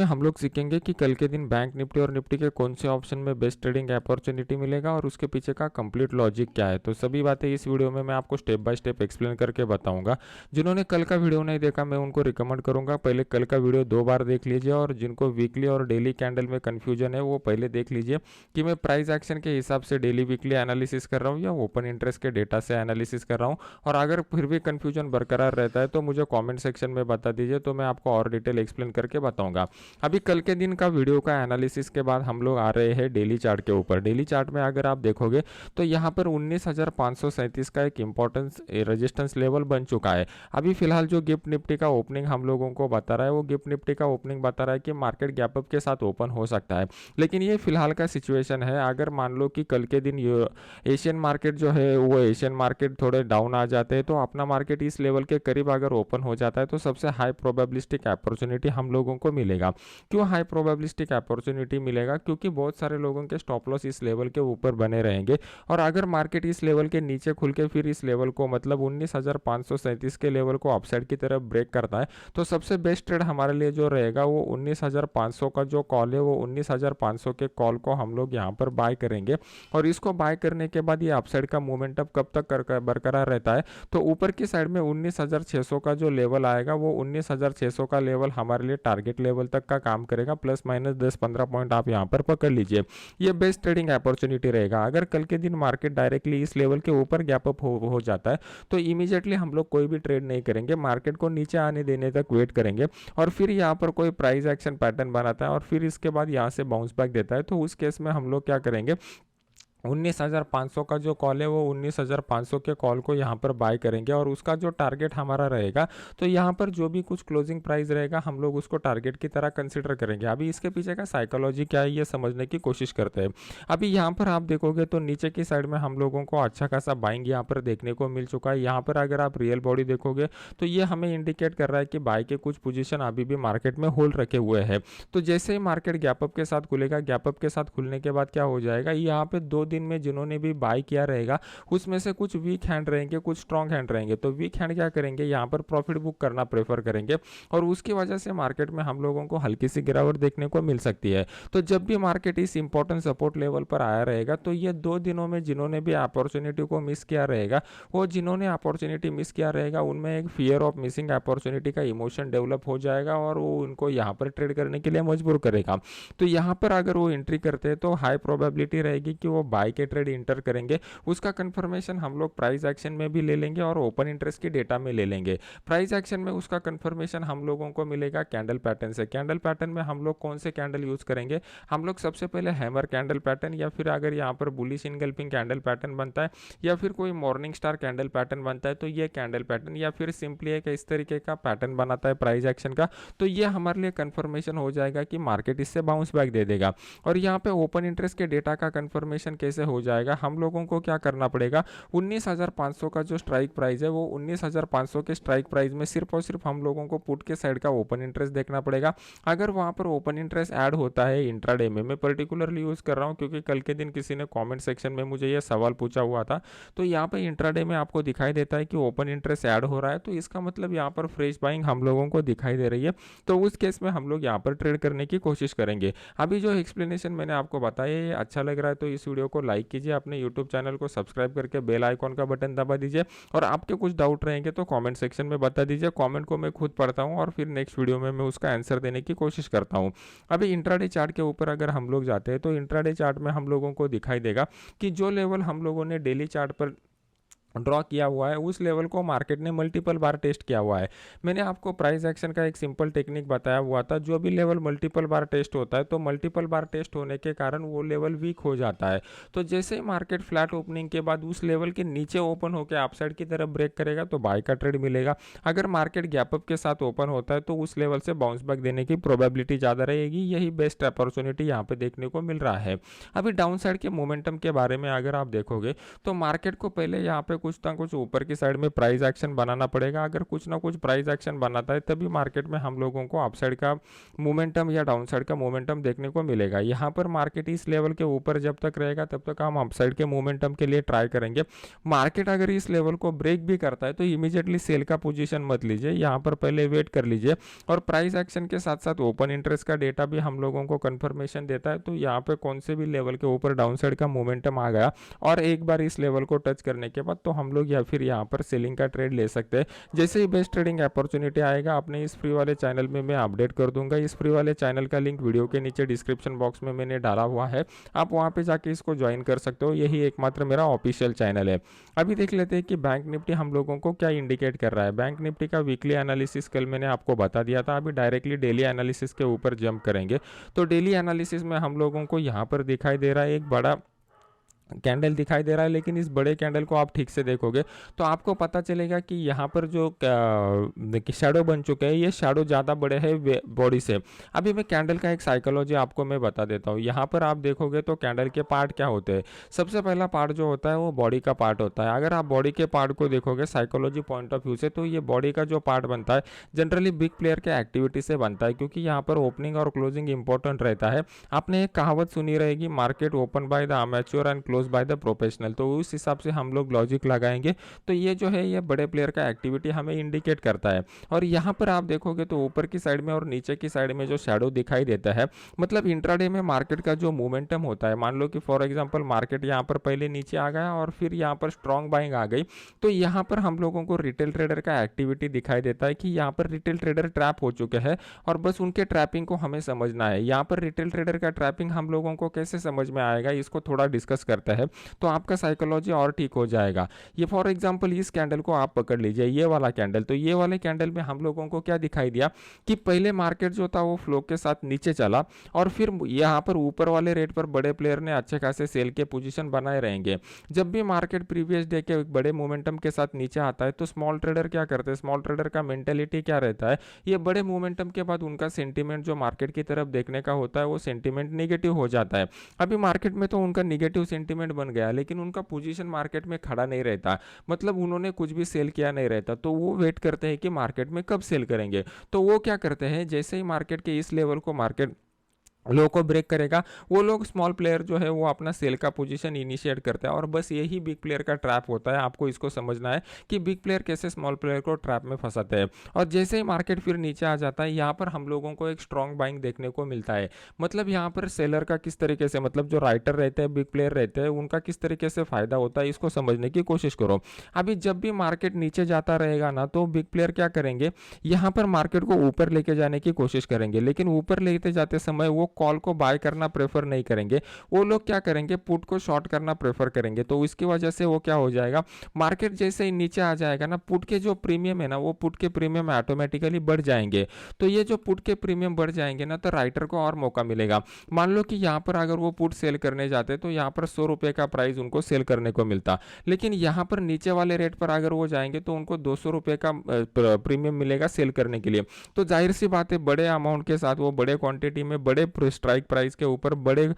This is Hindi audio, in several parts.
में हम लोग सीखेंगे कि कल के दिन बैंक निफ्टी और निफ्टी के कौन से ऑप्शन में बेस्ट ट्रेडिंग अपॉर्चुनिटी मिलेगा और उसके पीछे का कंप्लीट लॉजिक क्या है। तो सभी बातें इस वीडियो में मैं आपको स्टेप बाय स्टेप एक्सप्लेन करके बताऊंगा। जिन्होंने कल का वीडियो नहीं देखा मैं उनको रिकमेंड करूंगा पहले कल का वीडियो 2 बार देख लीजिए, और जिनको वीकली और डेली कैंडल में कन्फ्यूजन है वो पहले देख लीजिए कि मैं प्राइस एक्शन के हिसाब से डेली वीकली एनालिसिस कर रहा हूँ या ओपन इंटरेस्ट के डेटा से एनालिसिस कर रहा हूँ। और अगर फिर भी कन्फ्यूजन बरकरार रहता है तो मुझे कॉमेंट सेक्शन में बता दीजिए, तो मैं आपको और डिटेल एक्सप्लेन करके बताऊंगा। अभी कल के दिन का वीडियो का एनालिसिस के बाद हम लोग आ रहे हैं डेली चार्ट के ऊपर। डेली चार्ट में अगर आप देखोगे तो यहाँ पर 19,537 का एक इंपॉर्टेंस रेजिस्टेंस लेवल बन चुका है। अभी फिलहाल जो गिफ्ट निफ्टी का ओपनिंग हम लोगों को बता रहा है वो गिफ्ट निफ्टी का ओपनिंग बता रहा है कि मार्केट गैप अप के साथ ओपन हो सकता है, लेकिन ये फिलहाल का सिचुएशन है। अगर मान लो कि कल के दिन एशियन मार्केट जो है वो एशियन मार्केट थोड़े डाउन आ जाते हैं तो अपना मार्केट इस लेवल के करीब अगर ओपन हो जाता है तो सबसे हाई प्रोबेबिलिस्टिक अपॉर्चुनिटी हम लोगों को मिलेगा। क्यों हाई प्रोबेबिलिस्टिक अपॉर्चुनिटी मिलेगा? क्योंकि बहुत सारे लोगों के स्टॉप लॉस इस लेवल के ऊपर बने रहेंगे, और अगर मार्केट इस लेवल के नीचे खुल के फिर इस लेवल को मतलब 19,537 के लेवल को अपसाइड की तरफ ब्रेक करता है तो सबसे बेस्ट ट्रेड हमारे लिए जो रहेगा वो 19,500 का जो कॉल है वो 19,500 के कॉल को हम लोग यहाँ पर बाय करेंगे। और इसको बाय करने के बाद ये अपसाइड का मोमेंटम कब तक बरकरार रहता है तो ऊपर की साइड में 19,600 का जो लेवल आएगा वो 19,600 का लेवल हमारे लिए टारगेट लेवल तक का काम करेगा। प्लस माइनस 10-15 पॉइंट आप यहाँ पर पकड़ लीजिए, ये बेस्ट ट्रेडिंग अपॉर्चुनिटी रहेगा। अगर कल के दिन मार्केट डायरेक्टली इस लेवल के ऊपर गैप अप हो जाता है तो इमीडिएटली हम लोग कोई भी ट्रेड नहीं करेंगे, मार्केट को नीचे आने देने तक वेट करेंगे। और फिर यहाँ पर कोई प्राइस एक्शन पैटर्न बनाता है और फिर इसके बाद यहाँ से बाउंस बैक देता है तो उस केस में हम लोग क्या करेंगे, 19,500 का जो कॉल है वो 19,500 के कॉल को यहाँ पर बाय करेंगे। और उसका जो टारगेट हमारा रहेगा तो यहाँ पर जो भी कुछ क्लोजिंग प्राइस रहेगा हम लोग उसको टारगेट की तरह कंसिडर करेंगे। अभी इसके पीछे का साइकोलॉजी क्या है ये समझने की कोशिश करते हैं। अभी यहाँ पर आप देखोगे तो नीचे की साइड में हम लोगों को अच्छा खासा बाइंग यहाँ पर देखने को मिल चुका है। यहाँ पर अगर आप रियल बॉडी देखोगे तो ये हमें इंडिकेट कर रहा है कि बाय के कुछ पोजिशन अभी भी मार्केट में होल्ड रखे हुए हैं। तो जैसे ही मार्केट गैप अप के साथ खुलेगा, गैप अप के साथ खुलने के बाद क्या हो जाएगा, यहाँ पे 2 दिन में जिन्होंने भी बाय किया रहेगा उसमें से कुछ वीक हैंड रहेंगे कुछ स्ट्रॉन्ग हैंड रहेंगे। तो वीक हैंड क्या करेंगे, यहाँ पर प्रॉफिट बुक करना प्रेफर करेंगे और उसकी वजह से मार्केट में हम लोगों को हल्की सी गिरावट देखने को मिल सकती है। तो जब भी मार्केट इस इंपॉर्टेंट सपोर्ट लेवल पर आया रहेगा तो ये 2 दिनों में जिन्होंने भी अपॉर्चुनिटी को मिस किया रहेगा, वो जिन्होंने अपॉर्चुनिटी मिस किया रहेगा उनमें एक फियर ऑफ मिसिंग अपॉर्चुनिटी का इमोशन डेवलप हो जाएगा और वो उनको यहाँ पर ट्रेड करने के लिए मजबूर करेगा। तो यहाँ पर अगर वो एंट्री करते हैं तो हाई प्रोबेबिलिटी रहेगी कि वो बाय के ट्रेड इंटर करेंगे। उसका कंफर्मेशन हम लोग प्राइस एक्शन में भी ले लेंगे और ओपन इंटरेस्ट की डेटा में ले लेंगे। प्राइस एक्शन में उसका कंफर्मेशन हम लोगों को मिलेगा कैंडल पैटर्न से। कैंडल पैटर्न में हम लोग कौन से कैंडल यूज करेंगे, हम लोग सबसे पहले हैमर कैंडल पैटर्न, या फिर अगर यहाँ पर बुलिश इनगल्फिंग कैंडल पैटर्न बनता है या फिर कोई मॉर्निंग स्टार कैंडल पैटर्न बनता है तो ये कैंडल पैटर्न, या फिर सिंपली एक इस तरीके का पैटर्न बनाता है प्राइस एक्शन का, तो ये हमारे लिए कंफर्मेशन हो जाएगा कि मार्केट इससे बाउंस बैक दे देगा। और यहाँ पे ओपन इंटरेस्ट के डेटा का कंफर्मेशन कैसे हो जाएगा, हम लोगों को क्या करना पड़ेगा, 19,500 का जो स्ट्राइक प्राइस है वो 19,500 के स्ट्राइक प्राइस में सिर्फ और सिर्फ हम लोगों को पुट के साइड का ओपन इंटरेस्ट देखना पड़ेगा। अगर वहां पर ओपन इंटरेस्ट ऐड होता है इंट्राडे में, मैं पर्टिकुलरली यूज कर रहा हूं क्योंकि कल के दिन किसी ने कमेंट सेक्शन में मुझे यह सवाल पूछा हुआ था, तो यहाँ पर इंट्राडे में आपको दिखाई देता है कि ओपन इंटरेस्ट ऐड हो रहा है तो इसका मतलब यहाँ पर फ्रेश बाइंग हम लोगों को दिखाई दे रही है। तो उस केस में हम लोग यहाँ पर ट्रेड करने की कोशिश करेंगे। अभी जो एक्सप्लेनेशन मैंने आपको बताया ये अच्छा लग रहा है तो इस वीडियो को लाइक कीजिए, अपने यूट्यूब चैनल को सब्सक्राइब करके बेल आइकॉन का बटन दबा दीजिए, और आपके कुछ डाउट रहेंगे तो कमेंट सेक्शन में बता दीजिए। कमेंट को मैं खुद पढ़ता हूँ और फिर नेक्स्ट वीडियो में मैं उसका आंसर देने की कोशिश करता हूँ। अभी इंट्राडे चार्ट के ऊपर अगर हम लोग जाते हैं तो इंट्राडे चार्ट में हम लोगों को दिखाई देगा कि जो लेवल हम लोगों ने डेली चार्ट पर ड्रॉ किया हुआ है उस लेवल को मार्केट ने मल्टीपल बार टेस्ट किया हुआ है। मैंने आपको प्राइस एक्शन का एक सिंपल टेक्निक बताया हुआ था, जो भी लेवल मल्टीपल बार टेस्ट होता है तो मल्टीपल बार टेस्ट होने के कारण वो लेवल वीक हो जाता है। तो जैसे ही मार्केट फ्लैट ओपनिंग के बाद उस लेवल के नीचे ओपन होकर अपसाइड की तरफ ब्रेक करेगा तो बाय का ट्रेड मिलेगा। अगर मार्केट गैप अप के साथ ओपन होता है तो उस लेवल से बाउंस बैक देने की प्रोबेबिलिटी ज़्यादा रहेगी। यही बेस्ट अपॉर्चुनिटी यहाँ पे देखने को मिल रहा है। अभी डाउन साइड के मोमेंटम के बारे में अगर आप देखोगे तो मार्केट को पहले यहाँ पे कुछ ना कुछ ऊपर की साइड में प्राइस एक्शन बनाना पड़ेगा। अगर कुछ ना कुछ प्राइस एक्शन बनाता है तभी मार्केट में हम लोगों को अपसाइड का मोमेंटम या डाउनसाइड का मोमेंटम देखने को मिलेगा। यहाँ पर मार्केट इस लेवल के ऊपर जब तक रहेगा तब तक हम अपसाइड के मोमेंटम के लिए ट्राई करेंगे। मार्केट अगर इस लेवल को ब्रेक भी करता है तो इमीडिएटली सेल का पोजीशन मत लीजिए, यहाँ पर पहले वेट कर लीजिए। और प्राइस एक्शन के साथ साथ ओपन इंटरेस्ट का डेटा भी हम लोगों को कंफर्मेशन देता है, तो यहाँ पे कौन से भी लेवल के ऊपर डाउनसाइड का मोमेंटम आ गया और एक बार इस लेवल को टच करने के बाद तो हम लोग या फिर यहाँ पर सेलिंग का ट्रेड ले सकते हैं। जैसे ही बेस्ट ट्रेडिंग अपॉर्चुनिटी आएगा अपने इस फ्री वाले चैनल में मैं अपडेट कर दूंगा। इस फ्री वाले चैनल का लिंक वीडियो के नीचे डिस्क्रिप्शन बॉक्स में मैंने डाला हुआ है, आप वहाँ पे जाके इसको ज्वाइन कर सकते हो। यही एकमात्र मेरा ऑफिशियल चैनल है। अभी देख लेते हैं कि बैंक निफ्टी हम लोगों को क्या इंडिकेट कर रहा है। बैंक निफ्टी का वीकली एनालिसिस कल मैंने आपको बता दिया था, अभी डायरेक्टली डेली एनालिसिस के ऊपर जंप करेंगे। तो डेली एनालिसिस में हम लोगों को यहाँ पर दिखाई दे रहा है एक बड़ा कैंडल दिखाई दे रहा है, लेकिन इस बड़े कैंडल को आप ठीक से देखोगे तो आपको पता चलेगा कि यहाँ पर जो शैडो बन चुके हैं ये शैडो ज़्यादा बड़े हैं बॉडी से। अभी मैं कैंडल का एक साइकोलॉजी आपको मैं बता देता हूँ। यहाँ पर आप देखोगे तो कैंडल के पार्ट क्या होते हैं। सबसे पहला पार्ट जो होता है वो बॉडी का पार्ट होता है। अगर आप बॉडी के पार्ट को देखोगे साइकोलॉजी पॉइंट ऑफ व्यू से तो ये बॉडी का जो पार्ट बनता है जनरली बिग प्लेयर के एक्टिविटी से बनता है, क्योंकि यहाँ पर ओपनिंग और क्लोजिंग इंपॉर्टेंट रहता है। आपने एक कहावत सुनी रहेगी, market open by the amateur and close by the professional, तो उस हिसाब से हम लोग लॉजिक लगाएंगे। तो ये जो है ये बड़े प्लेयर का एक्टिविटी हमें इंडिकेट करता है। और यहाँ पर आप देखोगे तो ऊपर की साइड में और नीचे की साइड में जो शैडो दिखाई देता है, मतलब इंट्राडे में मार्केट का जो मोमेंटम होता है, मान लो कि फॉर एग्जांपल मार्केट यहाँ पर पहले नीचे आ गया और फिर यहाँ पर स्ट्रॉन्ग बाइंग आ गई, तो यहाँ पर हम लोगों को रिटेल ट्रेडर का एक्टिविटी दिखाई देता है कि यहाँ पर रिटेल ट्रेडर ट्रैप हो चुके हैं और बस उनके ट्रैपिंग को हमें समझना है। यहाँ पर रिटेल ट्रेडर का ट्रैपिंग हम लोगों को कैसे समझ में आएगा, इसको थोड़ा डिस्कस करते हैं तो आपका साइकोलॉजी और ठीक हो जाएगा। ये फॉर एग्जांपल इस कैंडल को आप पकड़ लीजिए, ये वाला कैंडल, तो ये वाले कैंडल में हम लोगों को क्या दिखाई दिया कि पहले मार्केट जो था वो फ्लो के साथ नीचे चला और फिर यहाँ पर ऊपर वाले रेट पर बड़े प्लेयर ने अच्छे खासे सेल के पोजीशन बनाए रहेंगे। जब भी मार्केट प्रीवियस डे के बड़े मोमेंटम के साथ नीचे आता है तो स्मॉल ट्रेडर क्या करते हैं, स्मॉल ट्रेडर का मेंटेलिटी क्या रहता है, ये बड़े मोमेंटम के बाद उनका सेंटीमेंट जो मार्केट की तरफ देखने का होता है वो सेंटीमेंट नेगेटिव हो जाता है। अभी मार्केट में तो उनका नेगेटिव सेंटीमेंट बन गया, लेकिन उनका पोजीशन मार्केट में खड़ा नहीं रहता, मतलब उन्होंने कुछ भी सेल किया नहीं रहता, तो वो वेट करते हैं कि मार्केट में कब सेल करेंगे। तो वो क्या करते हैं, जैसे ही मार्केट के इस लेवल को मार्केट लो को ब्रेक करेगा, वो लोग स्मॉल प्लेयर जो है वो अपना सेल का पोजीशन इनिशिएट करता है। और बस यही बिग प्लेयर का ट्रैप होता है। आपको इसको समझना है कि बिग प्लेयर कैसे स्मॉल प्लेयर को ट्रैप में फंसाते हैं। और जैसे ही मार्केट फिर नीचे आ जाता है, यहाँ पर हम लोगों को एक स्ट्रॉन्ग बाइंग देखने को मिलता है। मतलब यहाँ पर सेलर का किस तरीके से, मतलब जो राइटर रहते हैं, बिग प्लेयर रहते हैं, उनका किस तरीके से फायदा होता है, इसको समझने की कोशिश करो। अभी जब भी मार्केट नीचे जाता रहेगा ना, तो बिग प्लेयर क्या करेंगे, यहाँ पर मार्केट को ऊपर लेके जाने की कोशिश करेंगे, लेकिन ऊपर लेते जाते समय वो कॉल को बाय करना प्रेफर नहीं करेंगे। वो लोग क्या करेंगे, पुट को शॉर्ट करना प्रेफर करेंगे। तो इसकी वजह से वो क्या हो जाएगा, मार्केट जैसे ही नीचे आ जाएगा ना, पुट के जो प्रीमियम है ना, वो पुट के प्रीमियम ऑटोमेटिकली बढ़ जाएंगे। तो ये जो पुट के प्रीमियम बढ़ जाएंगे ना, तो राइटर को और मौका मिलेगा। मान लो कि यहाँ पर अगर वो पुट सेल करने जाते तो यहाँ पर 100 रुपए का प्राइस उनको सेल करने को मिलता, लेकिन यहाँ पर नीचे वाले रेट पर अगर वो जाएंगे तो उनको 200 रुपए का प्रीमियम मिलेगा सेल करने के लिए। तो जाहिर सी बात है, बड़े अमाउंट के साथ वो बड़े क्वांटिटी में बड़े स्ट्राइक प्राइस के ऊपर बड़े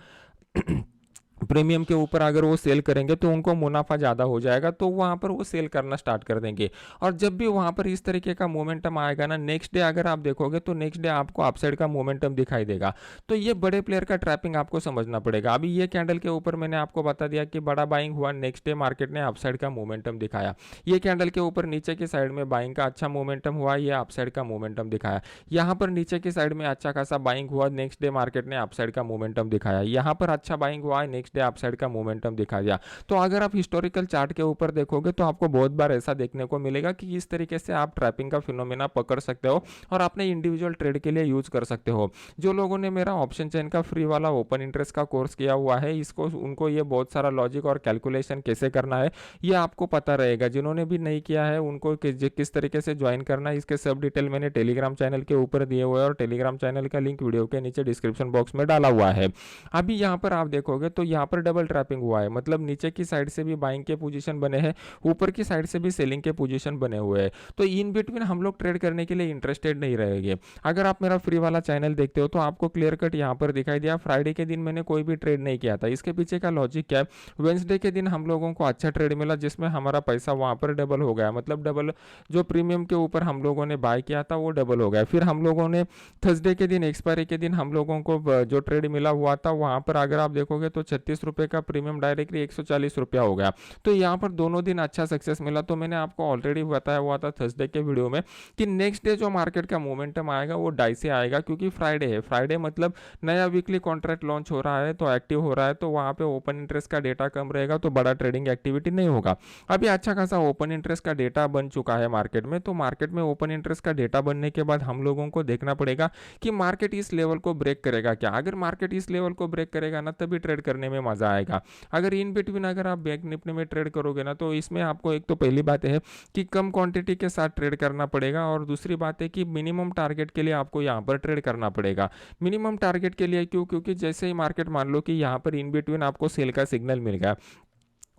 प्रीमियम के ऊपर अगर वो सेल करेंगे तो उनको मुनाफा ज़्यादा हो जाएगा, तो वहाँ पर वो सेल करना स्टार्ट कर देंगे। और जब भी वहाँ पर इस तरीके का मोमेंटम आएगा ना, नेक्स्ट डे अगर आप देखोगे तो नेक्स्ट डे आपको अपसाइड का मोमेंटम दिखाई देगा। तो ये बड़े प्लेयर का ट्रैपिंग आपको समझना पड़ेगा। अभी ये कैंडल के ऊपर मैंने आपको बता दिया कि बड़ा बाइंग हुआ, नेक्स्ट डे मार्केट ने अपसाइड का मोमेंटम दिखाया। ये कैंडल के ऊपर नीचे की साइड में बाइंग का अच्छा मोमेंटम हुआ, ये अपसाइड का मोमेंटम दिखाया। यहाँ पर नीचे की साइड में अच्छा खासा बाइंग हुआ, नेक्स्ट डे मार्केट ने अपसाइड का मोमेंटम दिखाया। यहाँ पर अच्छा बाइंग हुआ, नेक्स्ट डे अपसाइड का मोमेंटम दिखा दिया। तो अगर आप हिस्टोरिकल चार्ट के ऊपर देखोगे तो आपको बहुत बार ऐसा देखने को मिलेगा कि इस तरीके से आप ट्रैपिंग का फिनोमेना पकड़ सकते हो और अपने इंडिविजुअल ट्रेड के लिए यूज कर सकते हो। जो लोगों ने मेरा ऑप्शन चेन का फ्री वाला ओपन इंटरेस्ट का कोर्स किया हुआ है, इसको उनको ये बहुत सारा लॉजिक और कैलकुलेशन कैसे करना है ये आपको पता रहेगा। जिन्होंने भी नहीं किया है उनको किस तरीके से ज्वाइन करना है, इसके सब डिटेल मैंने टेलीग्राम चैनल के ऊपर दिए हुए हैं और टेलीग्राम चैनल का लिंक वीडियो के नीचे डिस्क्रिप्शन बॉक्स में डाला हुआ है। अभी यहाँ पर आप देखोगे तो यहाँ यहाँ पर डबल ट्रैपिंग हुआ है, मतलब नीचे की साइड से भी बाइंग के पोजीशन बने हैं, ऊपर की साइड से भी सेलिंग के पोजीशन बने हुए हैं। तो इन बिटवीन हम लोग ट्रेड करने के लिए इंटरेस्टेड नहीं रहेंगे। अगर आप मेरा फ्री वाला चैनल देखते हो तो आपको क्लियर कट यहाँ पर दिखाई दिया, फ्राइडे के दिन मैंने कोई भी ट्रेड नहीं किया था। इसके पीछे का लॉजिक क्या है, वेंसडे के दिन हम लोगों को अच्छा ट्रेड मिला जिसमें हमारा पैसा वहां पर डबल हो गया, मतलब डबल जो प्रीमियम के ऊपर हम लोगों ने बाय किया था वो डबल हो गया। फिर हम लोगों ने थर्सडे के दिन, एक्सपायरी के दिन हम लोगों को जो ट्रेड मिला हुआ था वहां पर अगर आप देखोगे तो 36 रुपए का प्रीमियम डायरेक्टली 140 रुपया हो गया। तो यहाँ पर दोनों दिन अच्छा सक्सेस मिला। तो मैंने आपको ऑलरेडी बताया हुआ था थर्सडे के वीडियो में कि नेक्स्ट डे जो मार्केट का मोमेंटम आएगा वो डाई से आएगा, क्योंकि फ्राइडे है, फ्राइडे मतलब नया वीकली कॉन्ट्रैक्ट लॉन्च हो रहा है, तो एक्टिव हो रहा है, तो वहाँ पे ओपन इंटरेस्ट का डेटा कम रहेगा, तो बड़ा ट्रेडिंग एक्टिविटी नहीं होगा। अभी अच्छा खासा ओपन इंटरेस्ट का डेटा बन चुका है मार्केट में, तो मार्केट में ओपन इंटरेस्ट का डेटा बनने के बाद हम लोगों को देखना पड़ेगा कि मार्केट इस लेवल को ब्रेक करेगा क्या। अगर मार्केट इस लेवल को ब्रेक करेगा ना तभी ट्रेड करने में मजा आएगा। अगर इन बिटवीन अगर आप बैंक निफ्टी में ट्रेड करोगे ना तो इसमें आपको एक तो पहली बात है कि कम क्वांटिटी के साथ ट्रेड करना पड़ेगा, और दूसरी बात है कि मिनिमम टारगेट के लिए आपको यहाँ पर ट्रेड करना पड़ेगा। मिनिमम टारगेट के लिए क्यों, क्योंकि जैसे ही मार्केट मान लो कि यहाँ पर इन बिटवीन आपको सेल का सिग्नल मिल गया,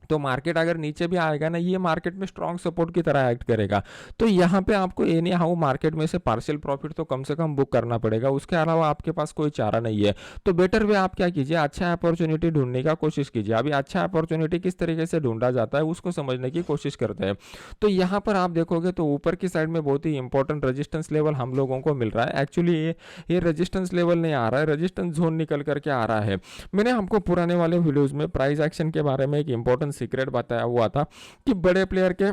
तो मार्केट अगर नीचे भी आएगा ना, ये मार्केट में स्ट्रॉन्ग सपोर्ट की तरह एक्ट करेगा। तो यहाँ पे आपको एनी हाउ मार्केट में से पार्शियल प्रॉफिट तो कम से कम बुक करना पड़ेगा, उसके अलावा आपके पास कोई चारा नहीं है। तो बेटर वे आप क्या कीजिए, अच्छा अपॉर्चुनिटी ढूंढने का कोशिश कीजिए। अभी अच्छा अपॉर्चुनिटी किस तरीके से ढूंढा जाता है उसको समझने की कोशिश करते हैं। तो यहाँ पर आप देखोगे तो ऊपर की साइड में बहुत ही इंपॉर्टेंट रेजिस्टेंस लेवल हम लोगों को मिल रहा है। एक्चुअली ये रेजिस्टेंस लेवल नहीं आ रहा है, रेजिस्टेंस जोन निकल करके आ रहा है। मैंने हमको पुराने वाले वीडियोज में प्राइस एक्शन के बारे में एक इंपॉर्टेंट सीक्रेट बताया हुआ था कि बड़े प्लेयर के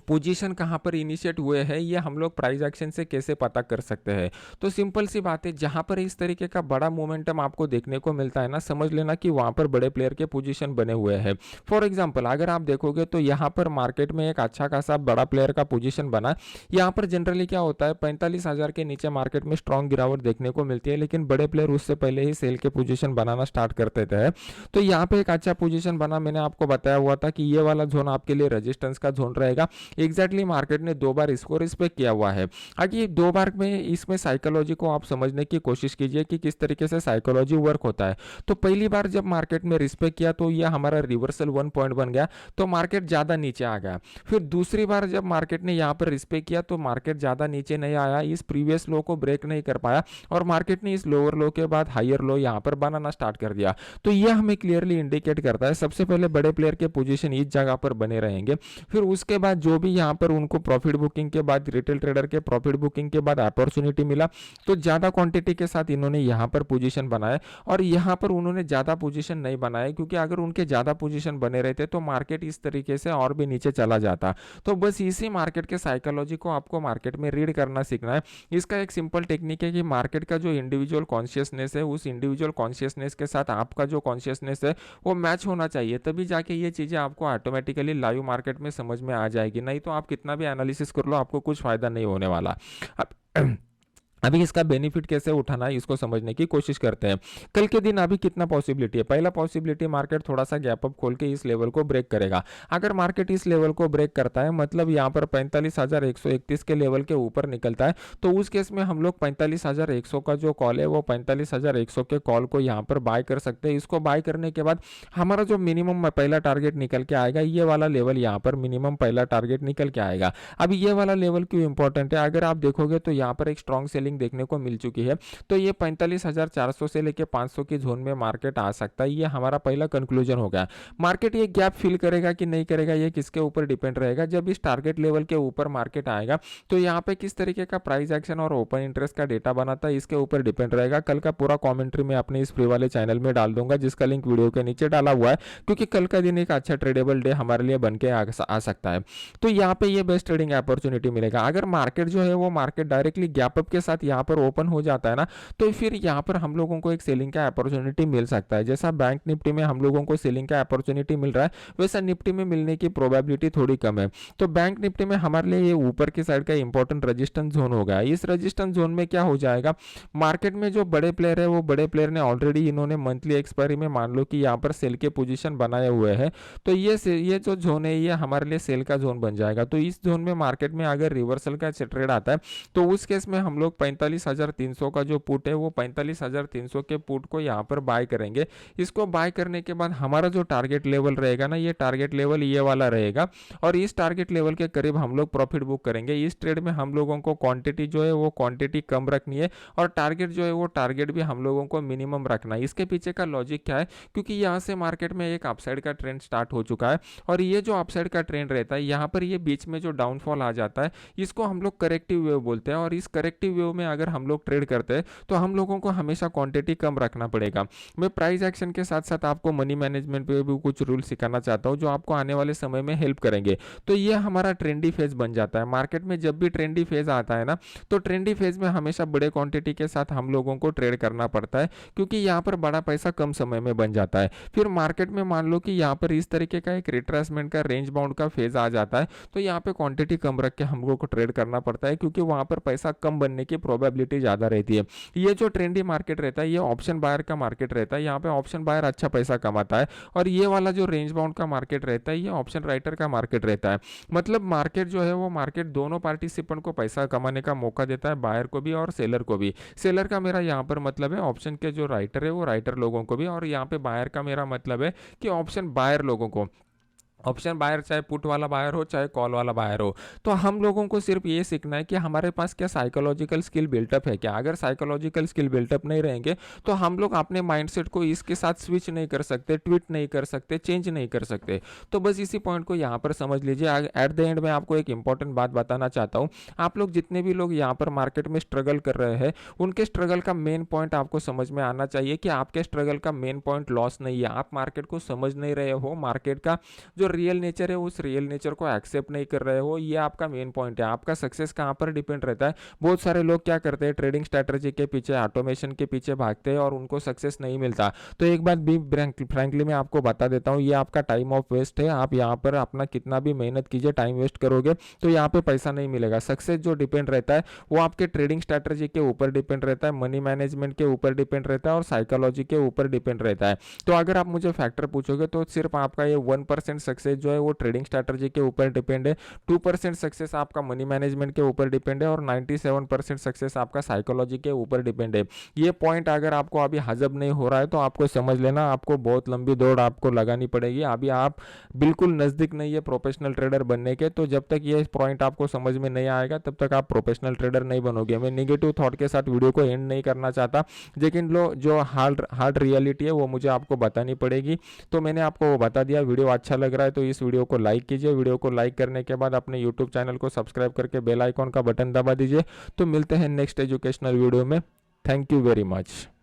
पोजीशन कहाँ पर इनिशिएट हुए हैं, ये हम लोग प्राइस एक्शन से कैसे पता कर सकते हैं। तो सिंपल सी बात है, जहाँ पर इस तरीके का बड़ा मोमेंटम आपको देखने को मिलता है ना, समझ लेना कि वहाँ पर बड़े प्लेयर के पोजीशन बने हुए हैं। फॉर एग्जांपल अगर आप देखोगे तो यहाँ पर मार्केट में एक अच्छा खासा बड़ा प्लेयर का पोजीशन बना। यहाँ पर जनरली क्या होता है, 45,000 के नीचे मार्केट में स्ट्रॉन्ग गिरावट देखने को मिलती है, लेकिन बड़े प्लेयर उससे पहले ही सेल के पोजीशन बनाना स्टार्ट कर देते हैं। तो यहाँ पे एक अच्छा पोजीशन बना, मैंने आपको बताया हुआ था कि ये वाला जोन आपके लिए रेजिस्टेंस का जोन रहेगा। एग्जैक्टली मार्केट ने 2 बार इसको रिस्पेक्ट किया हुआ है। आगे 2 बार में इसमें साइकोलॉजी को आप समझने की कोशिश कीजिए कि किस तरीके से साइकोलॉजी वर्क होता है। तो पहली बार जब मार्केट में रिस्पेक्ट किया तो यह हमारा रिवर्सल 1 पॉइंट बन गया, तो मार्केट ज्यादा नीचे आ गया। फिर दूसरी बार जब मार्केट ने यहाँ पर रिस्पेक्ट किया तो मार्केट ज्यादा नीचे नहीं आया, इस प्रीवियस लो को ब्रेक नहीं कर पाया, और मार्केट ने इस लोअर लो के बाद हायर लो यहाँ पर बनाना स्टार्ट कर दिया। तो यह हमें क्लियरली इंडिकेट करता है सबसे पहले बड़े प्लेयर के पोजीशन इस जगह पर बने रहेंगे, फिर उसके बाद जो भी यहाँ पर उनको प्रॉफिट बुकिंग के बाद, रिटेल ट्रेडर के प्रॉफिट बुकिंग के बाद अपॉर्चुनिटी मिला, तो ज्यादा क्वांटिटी के साथ इन्होंने यहाँ पर पोजीशन बनाए, और यहाँ पर उन्होंने ज्यादा पोजीशन नहीं बनाए, क्योंकि अगर उनके ज्यादा पोजीशन बने रहते तो मार्केट इस तरीके से और भी नीचे चला जाता। तो बस इसी मार्केट के साइकोलॉजी को आपको मार्केट में रीड करना सीखना है। इसका एक सिंपल टेक्निक है कि मार्केट का जो इंडिविजुअल कॉन्शियसनेस है, उस इंडिविजुअल कॉन्शियसनेस के साथ आपका जो कॉन्शियसनेस है वो मैच होना चाहिए, तभी जाके ये चीजें आपको ऑटोमेटिकली लाइव मार्केट में समझ में आ जाएगी। नहीं तो आप कितना भी एनालिसिस कर लो, आपको कुछ फायदा नहीं होने वाला। अब अभी इसका बेनिफिट कैसे उठाना है इसको समझने की कोशिश करते हैं। कल के दिन अभी कितना पॉसिबिलिटी है, पहला पॉसिबिलिटी मार्केट थोड़ा सा गैप अप खोल के इस लेवल को ब्रेक करेगा। अगर मार्केट इस लेवल को ब्रेक करता है, मतलब यहाँ पर 45,131 के लेवल के ऊपर निकलता है, तो उस केस में हम लोग 45,100 का जो कॉल है वो 45,100 के कॉल को यहाँ पर बाय कर सकते हैं। इसको बाय करने के बाद हमारा जो मिनिमम पहला टारगेट निकल के आएगा, ये वाला लेवल यहाँ पर मिनिमम पहला टारगेट निकल के आएगा। अभी ये वाला लेवल क्यों इंपॉर्टेंट है, अगर आप देखोगे तो यहाँ पर एक स्ट्रॉन्ग सेलिंग देखने को मिल चुकी है, तो ये 45,400 से लेके 500 की जोन में मार्केट आ सकता है। ये हमारा पहला कंक्लूजन हो गया। मार्केट ये गैप फिल करेगा कि नहीं करेगा ये किसके ऊपर डिपेंड रहेगा। जब इस टारगेट लेवल के ऊपर मार्केट आएगा तो यहाँ पे किस तरीके का प्राइस एक्शन और ओपन इंटरेस्ट का डेटा बनाता है इसके ऊपर डिपेंड रहेगा। कल का पूरा कॉमेंट्री मैं अपने इस फ्री वाले चैनल में डाल दूंगा, जिसका लिंक वीडियो के नीचे डाला हुआ है, क्योंकि कल का दिन एक अच्छा ट्रेडेबल डे हमारे लिए बन के आ सकता है। तो यहाँ पे ये बेस्ट ट्रेडिंग अपॉर्चुनिटी मिलेगा। अगर मार्केट जो है वो मार्केट डायरेक्टली गैप अप के साथ यहाँ पर ओपन हो जाता है ना, तो फिर यहाँ पर हम लोगों को एक सेलिंग का अपॉर्चुनिटी मिल सकता है। जैसा बैंक निफ्टी में हम लोगों को सेलिंग का अपॉर्चुनिटी मिल रहा है, वैसा निफ्टी में मिलने की प्रोबेबिलिटी थोड़ी कम है। तो बैंक निफ्टी में हमारे लिए ये ऊपर की साइड का इंपॉर्टेंट रेजिस्टेंस जोन होगा। इस रेजिस्टेंस जोन में क्या हो जाएगा, मार्केट में जो बड़े प्लेयर है वो बड़े प्लेयर ने ऑलरेडी इन्होंने मंथली एक्सपायरी में मान लो कि यहाँ पर सेल के पोजीशन बनाए हुए हैं, तो ये जो जोन है ये हमारे लिए सेल का जोन बन जाएगा। तो इस जोन में मार्केट में अगर रिवर्सल का ट्रेड आता है तो उस केस में हम लोग 45,300 का जो पुट है वो 45,300 के पुट को यहाँ पर बाय करेंगे। इसको बाय करने के बाद हमारा जो टारगेट लेवल रहेगा ना, ये टारगेट लेवल ये वाला रहेगा और इस टारगेट लेवल के करीब हम लोग प्रॉफिट बुक करेंगे। इस ट्रेड में हम लोगों को क्वांटिटी जो है वो क्वांटिटी कम रखनी है और टारगेट जो है वो टारगेट भी हम लोगों को मिनिमम रखना है। इसके पीछे का लॉजिक क्या है, क्योंकि यहाँ से मार्केट में एक अपसाइड का ट्रेंड स्टार्ट हो चुका है और ये जो अपसाइड का ट्रेंड रहता है, यहाँ पर ये बीच में जो डाउनफॉल आ जाता है, इसको हम लोग करेक्टिव वेव बोलते हैं और इस करेक्टिव वेव में अगर हम लोग ट्रेड करते हैं तो हम लोगों को हमेशा क्वांटिटी कम रखना पड़ेगा। मैं प्राइस एक्शन के साथ साथ आपको मनी मैनेजमेंट पे भी कुछ रूल सिखाना चाहता हूँ जो आपको आने वाले समय में हेल्प करेंगे। तो ये हमारा ट्रेंडी फेज बन जाता है। मार्केट में जब भी ट्रेंडी फेज आता है ना, तो ट्रेंडी फेज में हमेशा बड़े क्वांटिटी के साथ हम लोगों को ट्रेड करना पड़ता है, क्योंकि यहाँ पर बड़ा पैसा कम समय में बन जाता है। फिर मार्केट में मान लो कि यहाँ पर इस तरीके का एक रिट्रेसमेंट का रेंज बाउंड का फेज आ जाता है, तो यहाँ पे क्वांटिटी कम रख के हम लोगों को ट्रेड करना पड़ता है, क्योंकि वहां पर पैसा कम बनने की प्रोबेबिलिटी ज्यादा रहती है। ये जो ट्रेंडी मार्केट रहता है ये ऑप्शन बायर का मार्केट रहता है। यहाँ पे ऑप्शन बायर अच्छा पैसा कमाता है और ये वाला जो रेंज बाउंड का मार्केट रहता है ये ऑप्शन राइटर का मार्केट रहता है। मतलब मार्केट जो है वो मार्केट दोनों पार्टिसिपेंट को पैसा कमाने का मौका देता है, बायर को भी और सेलर को भी। सेलर का मेरा यहाँ पर मतलब है ऑप्शन के जो राइटर है वो राइटर लोगों को भी, और यहाँ पे बायर का मेरा मतलब है कि ऑप्शन बायर लोगों को। ऑप्शन बायर चाहे पुट वाला बायर हो चाहे कॉल वाला बायर हो, तो हम लोगों को सिर्फ ये सीखना है कि हमारे पास क्या साइकोलॉजिकल स्किल बिल्टअप है क्या। अगर साइकोलॉजिकल स्किल बिल्टअप नहीं रहेंगे तो हम लोग अपने माइंडसेट को इसके साथ स्विच नहीं कर सकते, ट्वीट नहीं कर सकते, चेंज नहीं कर सकते। तो बस इसी पॉइंट को यहाँ पर समझ लीजिए। एट द एंड में आपको एक इंपॉर्टेंट बात बताना चाहता हूँ। आप लोग जितने भी लोग यहाँ पर मार्केट में स्ट्रगल कर रहे हैं, उनके स्ट्रगल का मेन पॉइंट आपको समझ में आना चाहिए कि आपके स्ट्रगल का मेन पॉइंट लॉस नहीं है। आप मार्केट को समझ नहीं रहे हो, मार्केट का जो रियल नेचर है उस रियल नेचर को एक्सेप्ट नहीं कर रहे हो, ये आपका मेन पॉइंट है। आपका सक्सेस कहाँ पर डिपेंड रहता है। बहुत सारे लोग क्या करते हैं, ट्रेडिंग स्ट्रैटेजी के पीछे, ऑटोमेशन के पीछे भागते हैं और उनको सक्सेस नहीं मिलता। तो एक बात भी फ्रैंकली मैं आपको बता देता हूँ, ये आपका टाइम ऑफ वेस्ट है। आप यहाँ पर अपना कितना भी मेहनत कीजिए, टाइम वेस्ट करोगे तो यहाँ पे पैसा नहीं मिलेगा। सक्सेस जो डिपेंड रहता है वो आपके ट्रेडिंग स्ट्रैटेजी के ऊपर डिपेंड रहता है, मनी मैनेजमेंट के ऊपर डिपेंड रहता है और साइकोलॉजी के ऊपर डिपेंड रहता है। तो अगर आप मुझे फैक्टर पूछोगे तो सिर्फ आपका ये 1% सक्सेस जो है वो ट्रेडिंग स्ट्रैटेजी के ऊपर डिपेंड है, 2% सक्सेस आपका मनी मैनेजमेंट के ऊपर डिपेंड है और 97% सक्सेस आपका साइकोलॉजी के ऊपर डिपेंड है। ये पॉइंट अगर आपको अभी हजम नहीं हो रहा है तो आपको समझ लेना, आपको बहुत लंबी दौड़ आपको लगानी पड़ेगी। अभी आप बिल्कुल नजदीक नहीं है प्रोफेशनल ट्रेडर बनने के। तो जब तक ये पॉइंट आपको समझ में नहीं आएगा तब तक आप प्रोफेशनल ट्रेडर नहीं बनोगे। मैं नेगेटिव थॉट के साथ वीडियो को एंड नहीं करना चाहता, लेकिन जो हार्ड रियलिटी है वो मुझे आपको बतानी पड़ेगी। तो मैंने आपको वो बता दिया। वीडियो अच्छा लग रहा है तो इस वीडियो को लाइक कीजिए। वीडियो को लाइक करने के बाद अपने यूट्यूब चैनल को सब्सक्राइब करके बेल आइकॉन का बटन दबा दीजिए। तो मिलते हैं नेक्स्ट एजुकेशनल वीडियो में। Thank you very much.